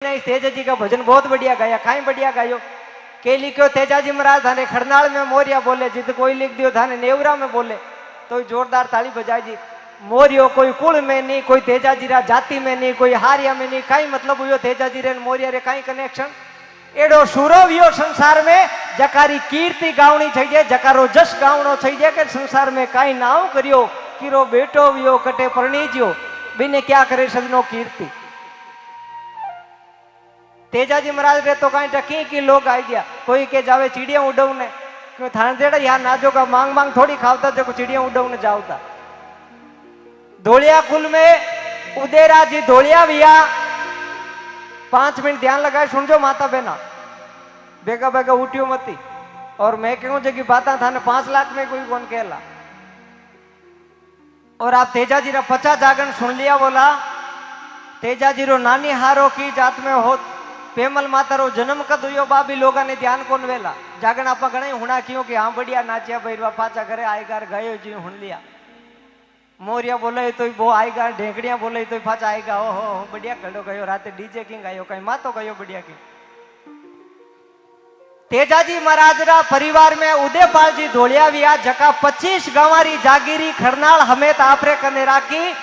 नहीं, तेजा जी का भजन बहुत बढ़िया गाया। काई बढ़िया गायो के लिखो तेजा जी महाराज थाने खरनाल में मोरिया बोले, जिद कोई लिख दियो थाने नेवरा में बोले तो जोरदार ताली बजाई जी। मोरियो कोई कुल में नहीं, कोई तेजा जी रा जाति में नहीं, कोई हारिया में नहीं, कई मतलब हुयो तेजा जी रे मोरिया रे कई कनेक्शन। एडो शुरो वियो संसार में जकारी कीर्ति गावनी चाहिए, जकारो जस गावनो चाहिए के संसार में कई नाव करियो किरो बेटो वियो कटे परણીज्यो बिने क्या करे सजनो कीर्ति। तेजाजी महाराज रे तो कहीं टकी की लोग आई गया, कोई के जावे चिड़िया उड़वने क्यों थाने देड़ा यार नाजो का मांग मांग थोड़ी खावता जो चिड़िया उड़वने जावता। धोलिया कुल में उदेरा जी धोलिया भैया 5 मिनट ध्यान लगाए सुनजो माता बहना, बेगा बेगा उठियो मती। और मैं कहूं जगी बात थाने 5 लाख में कोई कौन कहला। और आप तेजा जी रा 50 जागरण सुन लिया बोला। तेजा जी रो नानी हारो की जात में हो पेमल माता रो जन्म कद हुयो बाबी लोगा ने ध्यान कोन वेला। जागरण आप गणे हुणा क्यों कि हाँ बढ़िया नाचिया भैरवा पाचा घरे आएगा गयो जी हुन लिया। मोरिया बोले तो वो आएगा, ढेकड़िया बोले तो पाचा आएगा। ओहो बढ़िया कड़ो गयो, राते डीजे किंग आयो कहीं मातो गयो बढ़िया की। तेजाजी महाराज रा परिवार में उदयपाल जी धोलिया विया जका 25 गांवारी जागीरी खरनाल हमेत आपरे कने राखी।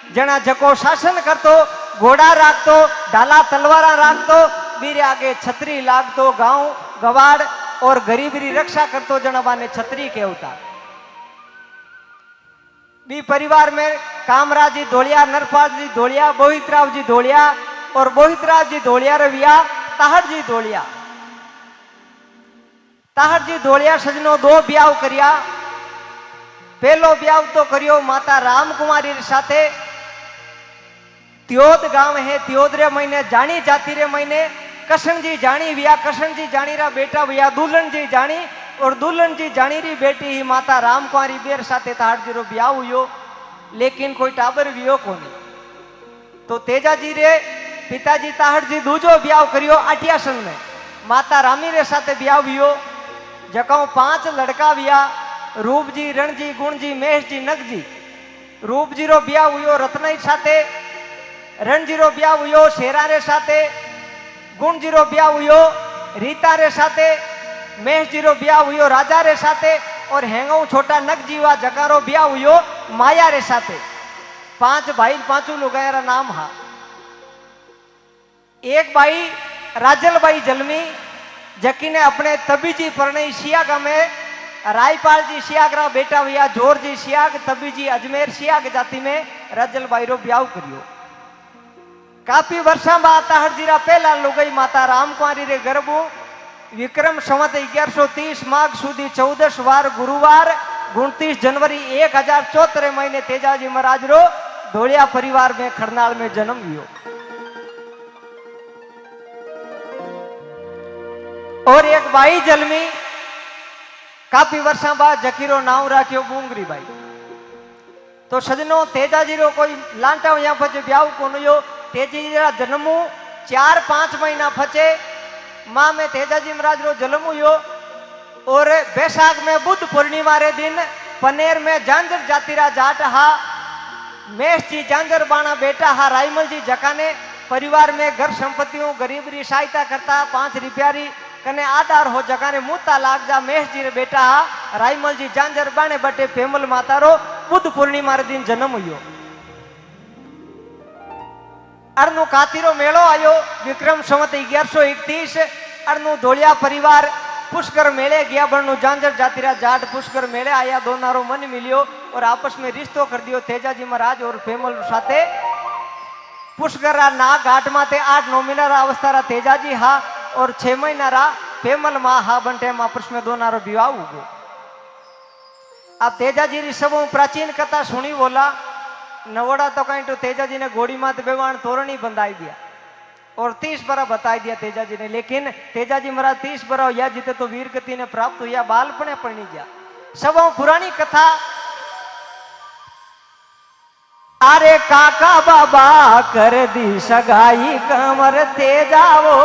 जना जको शासन करतो, घोड़ा राखतो, डाला तलवारा राखतो, बीरे आगे छतरी लागतो, गांव गवाड़ और गरीबरी रक्षा करतो, जना बाने छतरी कहता। बी परिवार में कामराज जी धोलिया, नरपाल जी धोलिया, बोहितराव जी धोलिया और बोहितराव जी धोलिया रविया ताहड़ जी धोलिया। ताहड़ जी धोलिया सजनो 2 ब्याह करिया। पहलो ब्याह तो करियो माता रामकुमारी साथे। त्योद गांव है, त्योद रे महीने जानी जाति रे महीने कशन जी जानी विया, कशन जी जानी रा बेटा विया दुल्हन जी जानी और दुल्हन जी जानी री बेटी ही माता रामकुमारी बेर साथे ताहड़ जी रो ब्याह हुयो। लेकिन कोई टाबर वियो कोनी। तो तेजा जी रे पिताजी ताहड़ जी दूजो ब्याह करियो आटियासन में। माता रामी रे साथे ब्याह हुयो। जकाऊ 5 लड़का विया, रूप जी, रण जी, गुण जी, महेश जी, नग जी। रूप जी रो ब्याह हुयो रत्नाई साथे, रण जी रो ब्याह हुयो शेरा रे साथे, गुण जी रो ब्याह हुयो रीता रे साथे, महेश जी रो ब्याह हुयो राजा रे साथे और हेंगऊ छोटा नग जीवा जकारो ब्याह हुयो माया रे साथे। 5 भाई 5 लुगाया रा नाम हा। एक भाई राजल भाई जलमी जकी ने अपने तबी जी परणी सियाग में रायपाल जी सियाग रा बेटा हुआ जोर जी सियाग, तबी जी अजमेर सियाग जाति में राजल भाई रो ब्याह करियो। काफी वर्षा बाद ताहड़ जी रा पहला लुगाई माता रामकुमारी रे गर्भू विक्रम संवत 1130 माघ सुधी 14 वार गुरुवार 29 जनवरी 1074 महीने तेजाजी महाराज रो धोलिया परिवार में खरनाल में जन्म हुयो। और एक बाई जलमी काफी वर्षा बाद जकीरो नाम राख्यो बुंगरी बाई। तो सजनो तेजाजी रो कोई लांटा यहाँ फचे ब्याह को नो। तेजाजी रा जन्मू 4-5 महीना फचे माँ में तेजाजी महाराज रो जन्म हुयो। और बैसाख में बुद्ध पूर्णिमा रे दिन पनेर में जांजर जातिरा जाट हा मेष जी जांजर बाणा बेटा हा रायमल जी जकाने परिवार में घर संपत्तियों गरीबरी सहायता करता 5 रुपयारी कने आधार हो जगाने मुता लाग जा। महेश जी रे बेटा हा रायमल जी जांजर बाणे बटे पेमल माता रो बुद्ध पूर्णिमा रे दिन जन्म हुयो। अरनु कातीरो मेलो आयो विक्रम संवत 1131। अरनु धोलिया परिवार पुष्कर मेले गया बनु जांजर जातिरा जाट पुष्कर मेले आया। दोनारो मन मिलियो और आपस में रिश्तो कर दियो तेजाजी महाराज और पेमल साथे। पुष्कर ना घाट माते 8-9 महीना रा अवस्था रा तेजाजी हा और 6 महीना रा पेमल माँ हा बनटे आपस में दोनारो विवाह हुआ। अब तेजाजी री सब प्राचीन कथा सुनी बोला। नवड़ा तो कहीं तो तेजाजी ने घोड़ी मात बेवान तोरणी बंधाई दिया और 30 बरा बताई दिया तेजाजी ने। लेकिन तेजाजी महाराज 30 बरा या जीते तो वीर गति ने प्राप्त हुआ बालपणे पढ़नी गया। सब पुरानी कथा। अरे काका बाबा कर दी सगाई कमर तेजावो,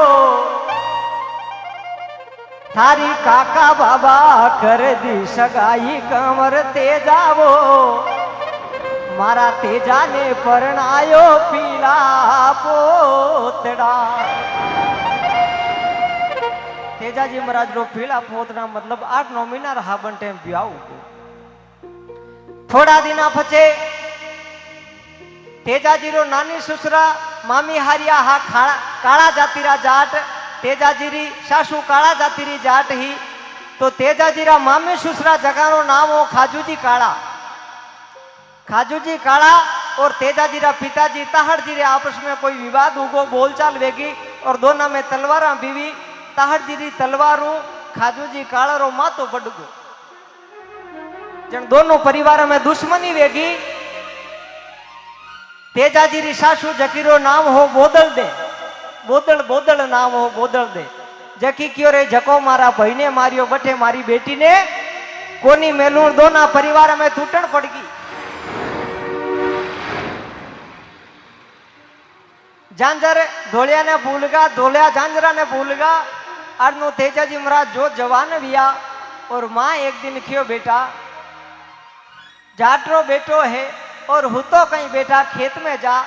थारी काका बाबा कर दी सगाई कमर तेजावो। मारा तेजा ने परणायो पीला पोतड़ा। तेजाजी महाराज रो पीला पोतड़ा मतलब 8-9 महीना रहा बन टाइम ब्याह हो। थोड़ा दिना पछे तेजाजी रो नानी ससुरा मामी हारिया हा काला जातीरा जाट। तेजाजी री सासू काला जातीरी जाट ही तो तेजाजी रा मामी ससुरा जगह रो नाम हो खाजूजी काला। खाजूजी काला और तेजाजी रा पिताजी ताहड़ जी रे आपस में कोई विवाद उगो बोलचाल वेगी और दोनों में तलवारा बीवी। ताहड़ जी री तलवारू खाजूजी काला रो मातो बडगो जन दोनों परिवार में दुश्मनी वेगी। तेजाजी री सासू जकीरो नाम हो बोदल दे। बोदल बोदल नाम हो बोदल दे। जकी क्यों रे जको मारा भाई ने मारियो बटे मारी बेटी ने कोनी मेलू। दोनों परिवार में टूटन पड़ गई। झांझर धोलिया ने भूलगा धोलिया झांझरा ने भूलगा। अरनु तेजाजी महाराज जो जवान विया और माँ एक दिन क्यों बेटा जाटरो बेटो है और हु तो कहीं बेटा खेत में जा।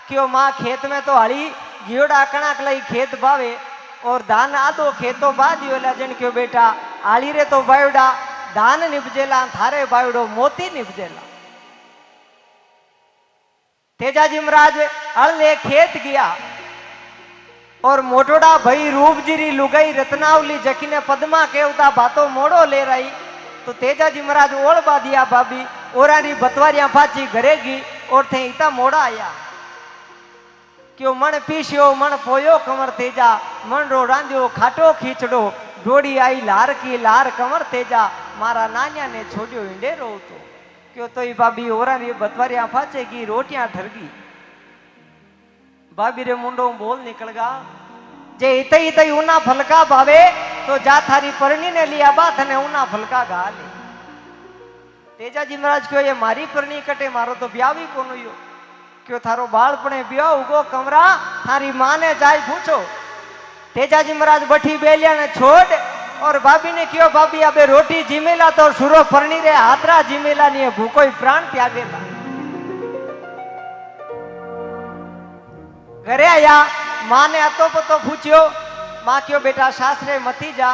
क्यों माँ खेत में तो हड़ी गियोड़ा कणक लई खेत बावे और धान आदो खेतो बा दियो जन क्यों बेटा आली रे तो बायोडा धान निपजेला थारे बायोडो मोती निपजेला। तेजाजी महाराज हल ले खेत गया और मोटोड़ा भई रूपजीरी लुगाई रत्नावली जकी ने पद्मा केवता बातो मोड़ो ले रही तो तेजाजी महाराज ओळबा दिया भाभी ओरारी बतवारिया पाची घरेगी और थे इता मोड़ा आया। क्यों मन पीसियो मन पोयो कमर तेजा मन रो रांधियो खाटो खींचड़ो डोड़ी आई लार की लार कमर तेजा मारा नान्या ने छोड़ियो इंडे रो तो। क्यों तो भाभी ओरारी बतवारिया फाचेगी रोटियां ठरगी। भाभी रे मुंडो बोल निकलगा जे इतई इतई उना फलका भावे तो जा थारी परणी ने लिया बात ने उना फलका गा ले। तेजाजी महाराज क्यों ये मारी परणी कटे मारो तो ब्याह भी कोन हुयो। क्यों थारो बाळपणे ब्याह उगो कमरा थारी मां ने जाय पूछो। तेजाजी महाराज बठी बेलिया ने छोड़ और भाभी ने क्यों भाभी अबे रोटी जीमेला तो सुरो परणी रे हाथरा जीमेला ने भूखो प्राण त्यागेला। घरे आया मां ने अतो पतो पूछ्यो। मां क्यों बेटा सासरे मती जा।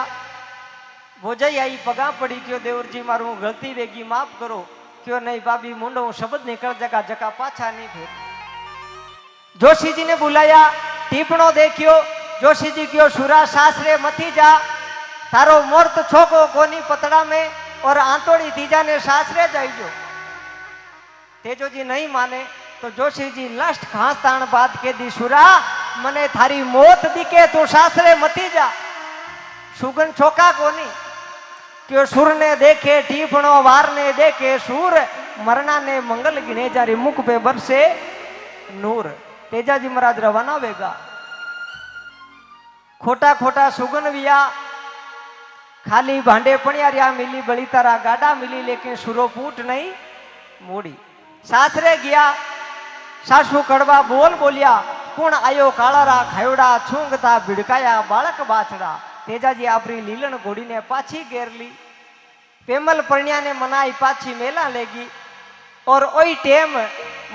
भोजाई आई पगा पड़ी क्यों देवर जी मारू गलती वेगी माफ करो। क्यों नहीं भाभी मुंडो शब्द निकल जगा जका पाछा नहीं फिर। जोशी जी ने बुलाया टीपणो देखियो। जोशी जी क्यों सुरा सासरे मती जा थारो मोर्त छोको कोनी पतड़ा में और आंतोड़ी तीजा ने सासरे जाइजो। तेजो जी नहीं माने तो जोशी जी लास्ट खास ताण बात के दी सुरा मने थारी मौत दिखे तो सासरे मती जा। सुगन छोका कोनी क्यों सुर ने देखे टीपणो वार ने देखे सूर मरना ने मंगल गिने जारी मुख पे बरसे नूर। तेजाजी महाराज रवाना वेगा खोटा खोटा सुगन विया खाली भांडे पणियारिया मिली बड़ी तारा गाडा मिली लेकिन सुरो फूट नहीं मोड़ी। सासरे गया सासू कड़वा बोल बोलिया कुण आयो काळारा खायोड़ा छूंगता भिड़काया बालक बाछड़ा। तेजाजी आपरी लीलन घोड़ी ने पाछी घेर ली। पेमल परण्या ने मनाई पाछी मेला लेगी और ओई टेम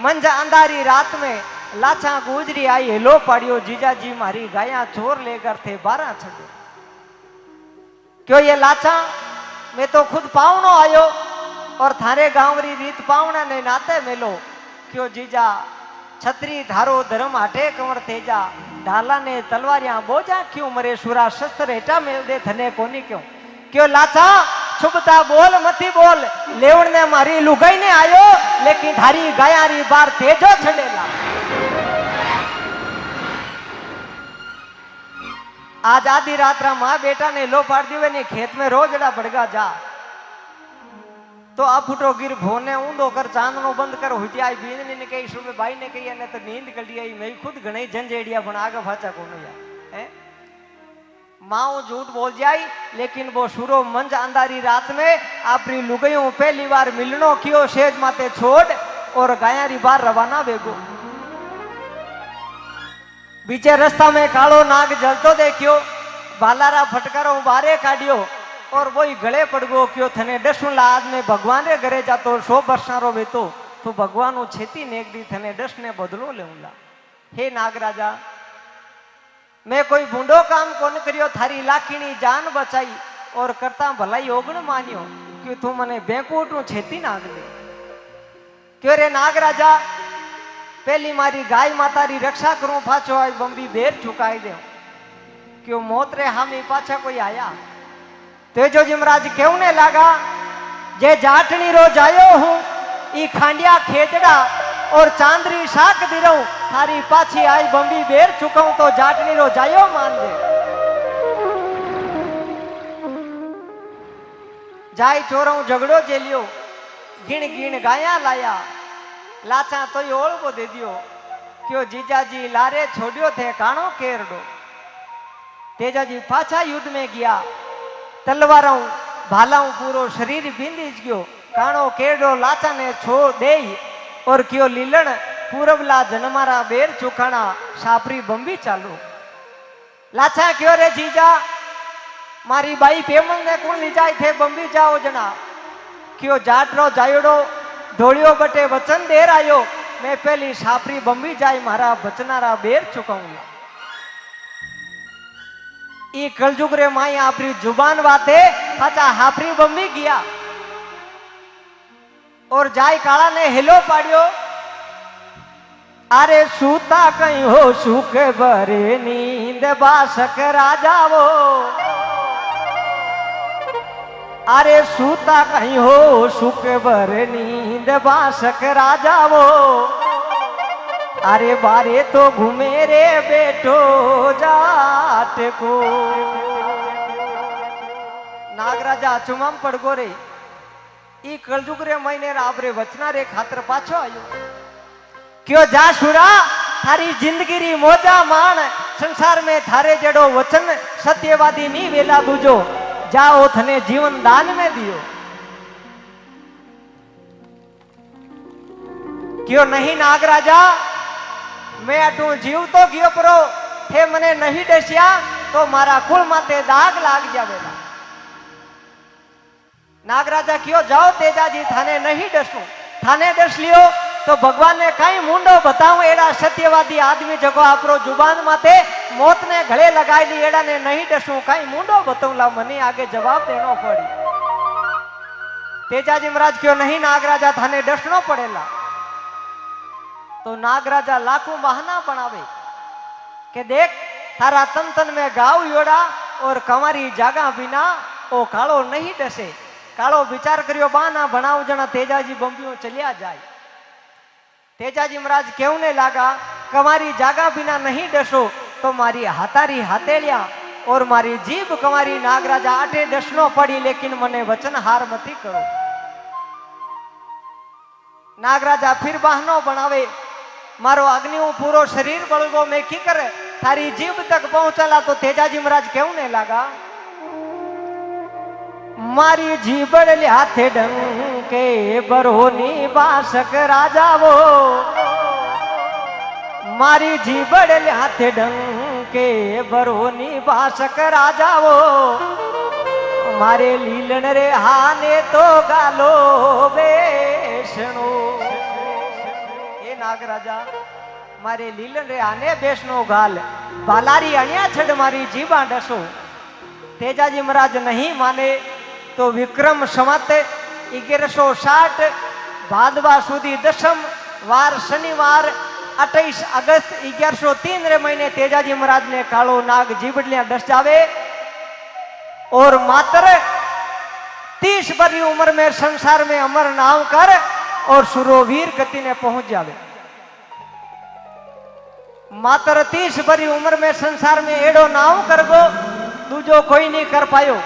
मंझ अंधारी रात में लाछा गुजरी आई हेलो पाड़ियो जीजाजी मारी गाया चोर लेकर थे 12 छड़े। क्यों ये लाछा मैं तो खुद पावनो आयो और थारे गांवरी रीत पावना ने नाते मेलो। क्यों जीजा छतरी धारो धर्म हटे कंवर तेजा ढाला ने तलवारियां बोजा क्यों मरे सुरा शस्त्र हेटा मेल दे थने कोनी क्यों। क्यों लाछा छुपता बोल मती बोल लेवण ने मारी लुगाई ने आयो लेकिन थारी गायारी बार तेजो छड़ेला। आज आधी रात रा माँ बेटा ने लो पाड़ दिवे ने खेत में रोजड़ा बड़गा जा तो आ फुटो गिर भोने ऊंधो कर चांदनो बंद कर हुई आई बींदनी ने कही सुबह भाई ने कही ने तो नींद कड़ी आई मैं खुद घणे झंझेड़िया बन आगे भाचा कोनो या है माँ झूठ बोल जाई लेकिन वो सुरो मंज अंधारी रात में आपरी लुगाइयों पहली बार मिलनो कियो सेज माते छोड़ और गायारी बार रवाना बेगो। बीचे रास्ता में कालो नाग जलतो देखियो बालारा फटकारो बारे काढ़ियो और वही गले पड़ गो क्यों थने डसुला आज में भगवान रे घरे जातो 100 वर्षारो बेतो तू भगवान छेती नेक दी थने डस ने बदलो लेऊंगा। हे नागराजा, मैं कोई बूंदो काम कौन करियो, थारी लाखीनी जान बचाई और करता भलाई ओगण मानियो कि तू मने बेकूटू छेती नाग दे। क्यों रे नागराजा, पहली मारी गाय माता री रक्षा करूं, पाछो आई बंबी बेर चुकाई दे। क्यों मौत रे हामी पाछा कोई आया। तेजो जिमराज केवने लागा, जे जाटनी रो जायो हूं ई खांडिया खेचड़ा और चांदरी शाक दिरऊ, थारी पाछी आई बंबी बेर चुकाऊं तो जाटनी रो जायो मान दे। जाई चोराऊ झगड़ो जेलियो, गिण गिण गाया लाया, लाचा तो ओळगो दे दियो। क्यों जीजाजी लारे छोड़ियो थे काणो केरडो। तेजाजी पाछा युद्ध में गया, तलवारों भालाऊ पूरो शरीर बिंदीज गयो। काणो केरडो लाचा ने छोड़ दे और क्यों लीलन पूरबला जनमारा बेर चुकाना, सापरी बंबी चालू। लाचा क्यों रे जीजा, मारी बाई पेमल ने कौन ली जाए थे बंबी जाओ जना। क्यों जाटरो जायोड़ो धोलियो बटे वचन देर आयो, मैं पहली सापरी बंबी जाए मारा बचनारा बेर चुकाऊंगा। ई कलजुग रे माई आपरी जुबान बाते पाचा हापरी बंबी गया और जाय काला ने हेलो पाड़ियो। अरे सूता कहीं हो सुख भरे नींद बासक राजावो। अरे सूता कहीं हो सुख भरे नींद बासक राजावो। अरे बारे तो घूमे रे बेटो जाट को। नागराजा चुमाम पड़ गो रे, ई कलजुग रे महीने आपरे वचना रे खातर पाछो आयो। क्यों जा सुरा, थारी जिंदगी री मोजा मान, संसार में थारे जड़ो वचन सत्यवादी नी वेला दूजो, जाओ थने जीवन दान में दियो। क्यों नहीं नागराजा, मैं अटू जीव तो गयो परो, थे मने नहीं डसिया तो मारा कुल माते दाग लाग जावेला। नागराजा क्यों जाओ तेजाजी, थाने नहीं डसू। थाने डस लियो तो भगवान ने कई मुंडो बताऊं, एड़ा सत्यवादी आदमी जगो आपरो जुबान माते मौत ने गले लगाई ली, एड़ा ने नहीं डसू, कई मुंडो बताऊंला, मने आगे जवाब देनो पड़ी। तेजाजी महाराज क्यों नहीं नागराजा, थाने डसनो पड़ेला। तो नागराजा लाखों बहाना बनावे के देख थारा तन तन में गाव योड़ा और कमारी जागा बिना ओ कालो नहीं डसे। कालो विचार करियो बहाना बनाव जना तेजाजी बंबियों चलिया जाए। तेजाजी महाराज केवने लागा, कमारी जागा बिना नहीं डसो तो मारी हाथारी हाथेलिया और मारी जीभ कमारी नागराजा आटे डसनो पड़ी, लेकिन मने वचन हार मती करो। नागराजा फिर बहानो बनावे, मारो अग्निओ पूरो शरीर बळगो, मैं की करे थारी जीभ तक पहुंचला। तो तेजाजी महाराज केवने लागा, मारी जीबड़ हाथे डंके बरोनी बासक राजावो। मारी जीबड़ हाथे डंके बरोनी बासक राजावो। मारे लीलन रे हाने तो गालो बेसनो। हे नागराजा, मारे लीलन रे आने बेसनो गाल, बालारी अणिया छड़ मारी जीबा डसो। तेजाजी महाराज नहीं माने तो विक्रम संवत 1160 भादवा सुधी दशम वार शनिवार 28 अगस्त 1103 रे महीने तेजाजी महाराज ने कालो नाग जीबड़िया डस जावे और मात्र 30 बरी उम्र में संसार में अमर नाम कर और सुरोवीर गति ने पहुंच जावे। मात्र 30 बरी उम्र में संसार में एड़ो नाम कर गो दूजो कोई नहीं कर पायो।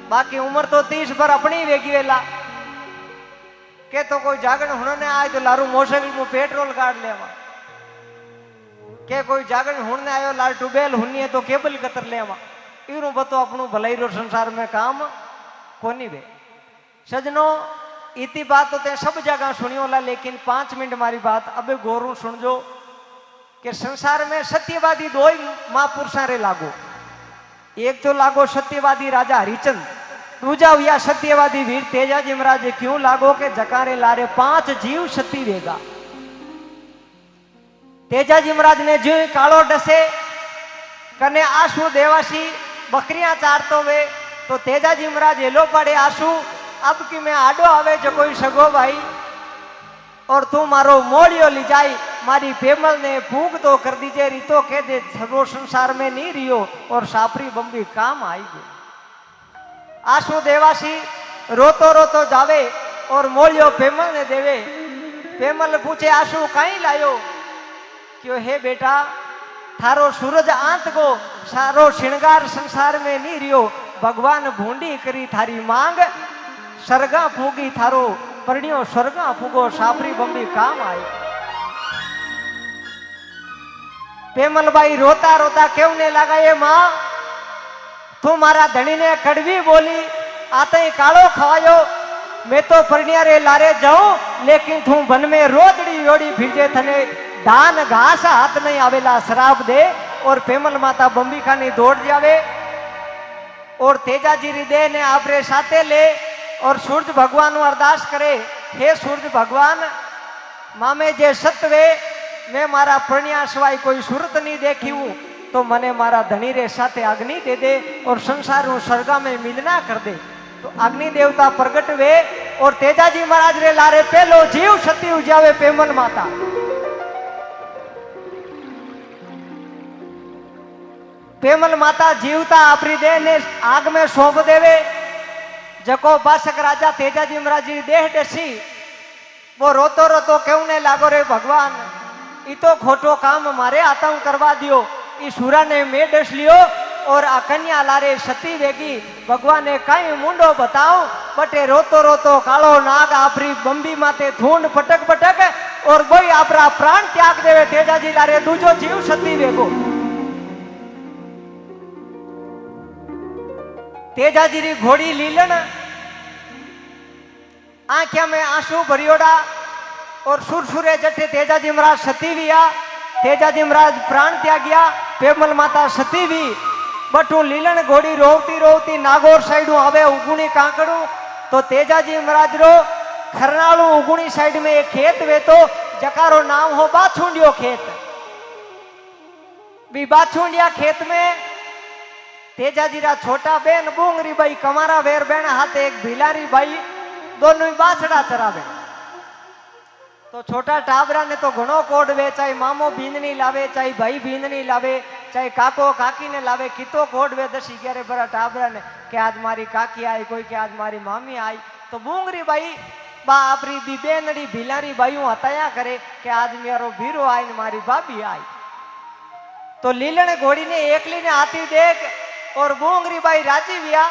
बाकी उम्र तो 30 पर अपनी वेगी वेला के तो कोई जागरण हुने आए तो लारू मोटरसाइकिल में पेट्रोल काट लेवा, के कोई जागरण हुने आयो लार ट्यूबवेल हुनी तो केबल कतर लेवा। इनु बतो अपनु भलाई रो संसार में काम कोनी वे। सजनो इति बात तो ते सब जगह सुनियोला, लेकिन 5 मिनट मारी बात अब गौरू सुनजो कि संसार में सत्यवादी दो ही महापुरुषा रे लागो। एक तो लागो सत्यवादी राजा हरिचंद दूजा हुआ सत्यवादी वीर तेजाजी महाराज क्यों लागो के जकारे लारे 5 जीव सती वेगा। तेजाजी महाराज ने जो कालो डसे कने आशु देवासी बकरियां चारतो वे तो तेजाजी महाराज हेलो पड़े आशु अब की मैं आडो आवे जो कोई सगो भाई और तू मारो मोड़ियो ली जाई मारी पेमल ने फूक तो कर दीजिए रितो कह दे सगो संसार में नहीं रियो और सापरी बम्बी काम आएगी। आशु देवासी रोतो रोतो जावे और मोड़ियो पेमल ने देवे। पेमल पूछे आशु कहीं लायो क्यों हे बेटा थारो सूरज आंत को सारो श्रृंगार संसार में नहीं रियो भगवान भूंडी करी थारी मांग सरगा फूगी थारो परणियो स्वर्गा फूगो सापरी बम्बी काम आई। पेमल भाई रोता रोता क्यों ने लगा ये मां तू मारा धनी ने कड़वी बोली आते ही कालो खवायो मैं तो परणिया रे लारे जाऊं लेकिन तू वन में रोदड़ी योड़ी फिरजे थने धान घास हाथ नहीं आवेला शराब दे और पेमल माता बम्बी खानी दौड़ जावे और तेजाजी हृदय ने आपरे साथे ले और सूरज भगवान अरदास करे हे सूरज भगवान मामे जे सत्वे मैं मारा प्रणिया सिवाय कोई सूरत नहीं देखी हूं तो मने मारा धनी रे साथे अग्नि दे दे और संसार स्वर्गा में मिलना कर दे। तो अग्नि देवता प्रगट वे और तेजाजी महाराज रे लारे पहलो जीव सती उजावे पेमल माता। पेमल माता जीवता अपनी देह ने आग में सौंप देवे। जको बासक राजा तेजाजी महाराज जी देह डसी वो रोतो रोतो क्यों ने लागो रे भगवान ई तो खोटो काम मारे आतंक करवा दियो ई सूरा ने मैं डस लियो और आ कन्या लारे सती वेगी भगवान ने कई मुंडो बताओ बटे रोतो रोतो कालो नाग आपरी बम्बी माते थूंड पटक पटक और बोई आपरा प्राण त्याग देवे तेजाजी लारे दूजो जीव सती वेगो। तेजाजी री घोड़ी लीलन आंखिया में आंसू भरियोड़ा और सुरसुरे जटे तेजाजी महाराज सती भी आ तेजाजी महाराज प्राण त्यागिया पेमल माता सती भी बटू लीलन घोड़ी रोवती रोवती नागौर साइड आवे उगुणी कांकड़ू तो तेजाजी महाराज रो खरनालू उगुणी साइड में एक खेत वे तो जकारो नाम हो बाछुंडियो खेत भी बाछुंडिया खेत में तेजाजी रा छोटा बेन बूंगरी बाई कमारा वेर बेन हाथे एक भिलारी बाई दोनों ही बाछड़ा चरावे। तो छोटा टाबरा ने तो घणो कोड वे चाहे मामो बींदनी लावे चाहे भाई बींदनी लावे चाहे काको काकी ने लावे कितो कोड वे 10-11 बरा टाबरा ने के आज मारी काकी आई कोई के आज मारी मामी आई तो बूंगरी बाई बा आपरी दी बेनड़ी भिलारी बाईओ हताया करे के आज मेरो भीरो आई ने मारी भाभी आई। तो लीलन घोड़ी ने एकली ने आती देख और बूंगरी बाई राजी विया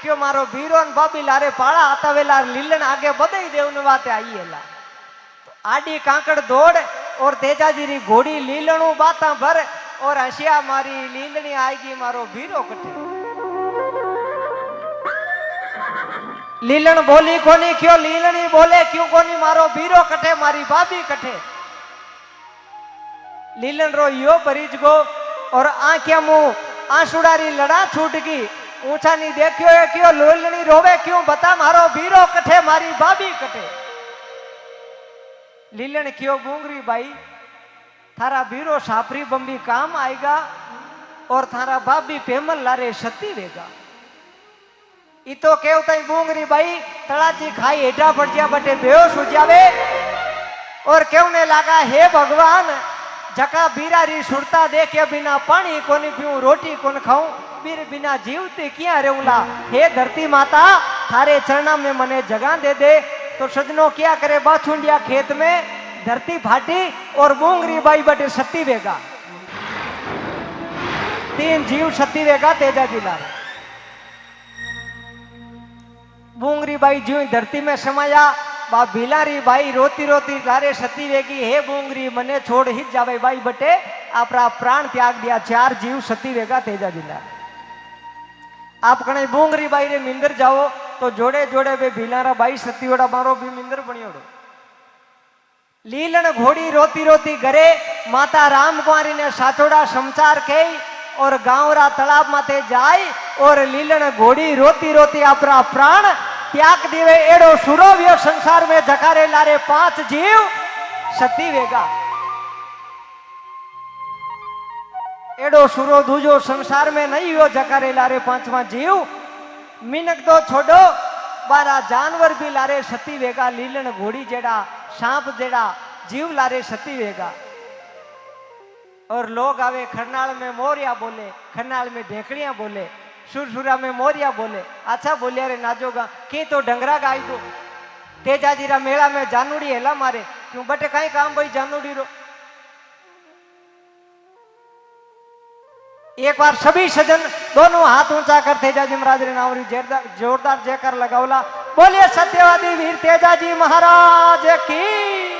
क्यों मारो भीरो न भाभी लारे पाड़ा आता वेला लीलन आगे बधाई देवन वाते आई हेला। तो आडी कांकड़ दौड़ और तेजाजी री घोड़ी लीलणू बाता भर और हसिया मारी लीलनी आएगी मारो भीरो कटे। लीलन बोली कोनी क्यों लीलनी बोले क्यों कोनी मारो भीरो कटे मारी भाभी कटे। लीलन रो यो भरीज गो और आंखिया मुंह आंसुडारी लड़ा छूट गई ऊंचा नहीं देखियो है क्यों लोलनी रोवे क्यों बता मारो भीरो कठे मारी भाभी कटे। लीलन क्यों बूंगरी बाई थारा भीरो सापरी बम्बी काम आएगा और थारा भाभी पेमल लारे सती वेगा। ई तो केवता बूंगरी बाई तड़ाची खाई हेठा पड़ जा बटे बेहोश हो जावे और केवने लगा हे भगवान जका बीरारी सुरता देखे बिना पानी कोनी पीऊं रोटी कोन खाऊं बीर बिना जीवते क्या रेउला हे धरती माता थारे चरणा में मने जगह दे दे। तो सजनों क्या करे बाछुंडिया खेत में धरती फाटी और बूंगरी बाई बटे सती वेगा 3 जीव सती वेगा तेजाजी लारे। बूंगरी बाई जो धरती में समाया बा भिलारी बाई रोती रोती लारे सती वेगी हे बूंगरी मने छोड़ हित जावे बाई बटे आपरा प्राण त्याग दिया 4 जीव सती वेगा तेजाजी लारे। आप कने बूंगरी बाई रे मिंदर जाओ तो जोड़े जोड़े वे भिलारा बाई सतीवड़ा मारो भी मिंदर बनियोड़ो। लीलन घोड़ी रोती रोती घरे माता राम कुंवारी ने साचोड़ा समाचार कही और गांवरा तालाब माथे जाई और लीलन घोड़ी रोती रोती अपना प्राण त्याग देवे एड़ो सुरो व्यो संसार में जकारे लारे 5 जीव सती वेगा। एड़ो सुरो दूजो संसार में नहीं हो जकारे लारे 5वां जीव। मिनक तो छोड़ो बारा जानवर भी लारे सती वेगा। लीलन घोड़ी जेड़ा सांप जेड़ा जीव लारे सती वेगा। और लोग आवे खरनाल में मोरिया बोले, खरनाल में ढेकड़ियां बोले, सुरसुरा में मोरिया बोले। अच्छा बोलिया रे नाजोगा की तो डंगरा गाई दो। तेजाजीरा मेला में जानूड़ी हेला मारे क्यों बटे कई काम भाई जानूड़ी रो। एक बार सभी सजन दोनों हाथ ऊंचा कर तेजाजी महाराज रे नावरी जोरदार जयकार लगावला। बोलिए सत्यवादी वीर तेजाजी महाराज की।